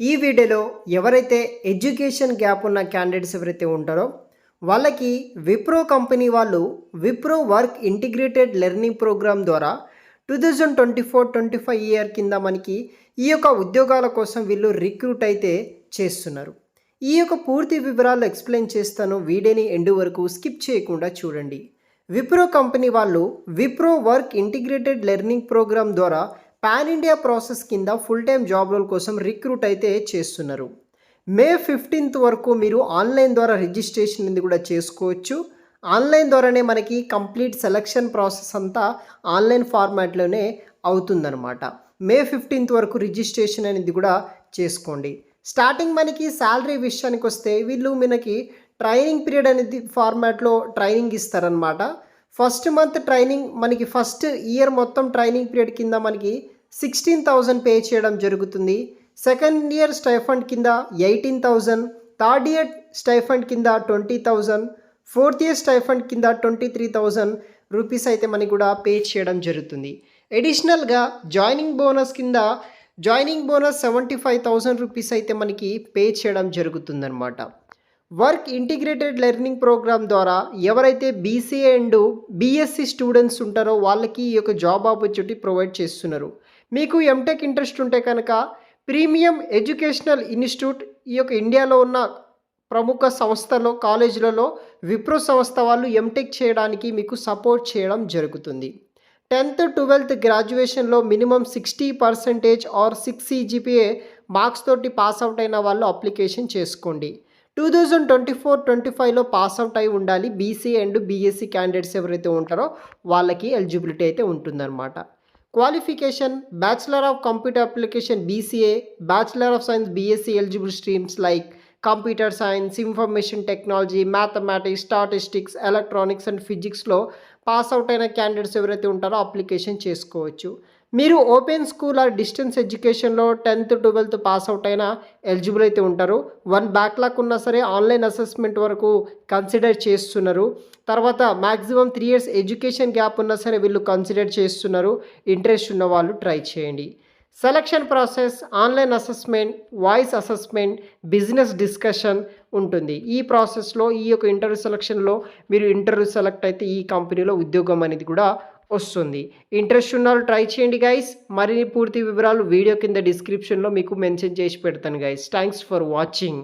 ఈ వీడియోలో ఎవరైతే ఎడ్యుకేషన్ గ్యాప్ ఉన్న క్యాండిడేట్స్ ఎవరైతే ఉంటారో వాళ్ళకి విప్రో కంపెనీ వాళ్ళు Wipro work integrated learning programme ద్వారా 2024-25 ఇయర్ కింద మనకి ఈ యొక్క ఉద్యోగాల కోసం వీళ్ళు రిక్రూట్ అయితే చేస్తున్నారు. ఈ యొక్క పూర్తి వివరాలు ఎక్స్ప్లెయిన్ చేస్తాను. వీడియోని ఎండ్ వరకు స్కిప్ చేయకుండా చూడండి. విప్రో కంపెనీ వాళ్ళు Wipro work integrated learning programme ద్వారా పాన్ ఇండియా ప్రాసెస్ కింద ఫుల్ టైం జాబ్ రోల్ కోసం రిక్రూట్ అయితే చేస్తున్నారు. మే 15th వరకు మీరు ఆన్లైన్ ద్వారా రిజిస్ట్రేషన్ అనేది కూడా చేసుకోవచ్చు. ఆన్లైన్ ద్వారానే మనకి కంప్లీట్ సెలక్షన్ ప్రాసెస్ అంతా ఆన్లైన్ ఫార్మాట్లోనే అవుతుందన్నమాట. మే 15th వరకు రిజిస్ట్రేషన్ అనేది కూడా చేసుకోండి. స్టార్టింగ్ మనకి శాలరీ విషయానికి వస్తే వీళ్ళు మనకి ట్రైనింగ్ పీరియడ్ అనేది ఫార్మాట్లో ట్రైనింగ్ ఇస్తారనమాట. ఫస్ట్ మంత్ ట్రైనింగ్ మనకి ఫస్ట్ ఇయర్ మొత్తం ట్రైనింగ్ పీరియడ్ కింద మనకి 16,000 పే చేయడం జరుగుతుంది. సెకండ్ ఇయర్ స్టైఫండ్ కింద 18,000, థర్డ్ ఇయర్ స్టైఫండ్ కింద 20,000, ఫోర్త్ ఇయర్ స్టైఫండ్ కింద 23,000 రూపీస్ అయితే మనకి కూడా పే చేయడం జరుగుతుంది. ఎడిషనల్గా జాయినింగ్ బోనస్ కింద జాయినింగ్ బోనస్ 75,000 రూపీస్ అయితే మనకి పే చేయడం జరుగుతుందన్నమాట. వర్క్ ఇంటిగ్రేటెడ్ లెర్నింగ్ ప్రోగ్రామ్ ద్వారా ఎవరైతే బీసీఏ అండ్ బీఎస్సీ స్టూడెంట్స్ ఉంటారో వాళ్ళకి ఈ యొక్క జాబ్ ఆపర్చునిటీ ప్రొవైడ్ చేస్తున్నారు. మీకు ఎంటెక్ ఇంట్రెస్ట్ ఉంటే కనుక ప్రీమియం ఎడ్యుకేషనల్ ఇన్స్టిట్యూట్ ఈ యొక్క ఇండియాలో ఉన్న ప్రముఖ సంస్థలో కాలేజీలలో విప్రో సంస్థ వాళ్ళు ఎంటెక్ చేయడానికి మీకు సపోర్ట్ చేయడం జరుగుతుంది. 10th 12th గ్రాడ్యుయేషన్లో మినిమం 60% ఆర్ 6 CGPA మార్క్స్ తోటి పాస్ అవుట్ అయిన వాళ్ళు అప్లికేషన్ చేసుకోండి. 2024-25లో పాస్ అవుట్ అయి ఉండాలి. బీసీ అండ్ బీఎస్సీ క్యాండిడేట్స్ ఎవరైతే ఉంటారో వాళ్ళకి ఎలిజిబిలిటీ అయితే ఉంటుందన్నమాట. Qualification bachelor of computer application BCA, bachelor of science BSc eligible streams like computer science, information technology, mathematics, statistics, electronics and ఫిజిక్స్లో పాస్ అవుట్ అయిన క్యాండిడేట్స్ ఎవరైతే ఉంటారో అప్లికేషన్ చేసుకోవచ్చు. మీరు ఓపెన్ స్కూల్ ఆర్ డిస్టెన్స్ ఎడ్యుకేషన్లో 10th 12th పాస్ అవుట్ అయినా eligible అయితే ఉంటారు. 1 బ్యాక్లాగ్ ఉన్నా సరే ఆన్లైన్ అసెస్మెంట్ వరకు కన్సిడర్ చేస్తున్నారు. తర్వాత మ్యాక్సిమం 3 years ఎడ్యుకేషన్ గ్యాప్ ఉన్నా సరే వీళ్ళు కన్సిడర్ చేస్తున్నారు. ఇంట్రెస్ట్ ఉన్న వాళ్ళు ట్రై చేయండి. Selection process online assessment, voice assessment, business discussion ఉంటుంది. ఈ ప్రాసెస్లో ఈ యొక్క ఇంటర్వ్యూ సెలక్షన్లో మీరు ఇంటర్వ్యూ సెలెక్ట్ అయితే ఈ కంపెనీలో ఉద్యోగం అనేది కూడా వస్తుంది. ఇంట్రెస్ట్ ఉన్న వాళ్ళు ట్రై చేయండి గైస్. మరిన్ని పూర్తి వివరాలు వీడియో కింద డిస్క్రిప్షన్లో మీకు మెన్షన్ చేసి పెడతాను గైస్. Thanks for watching.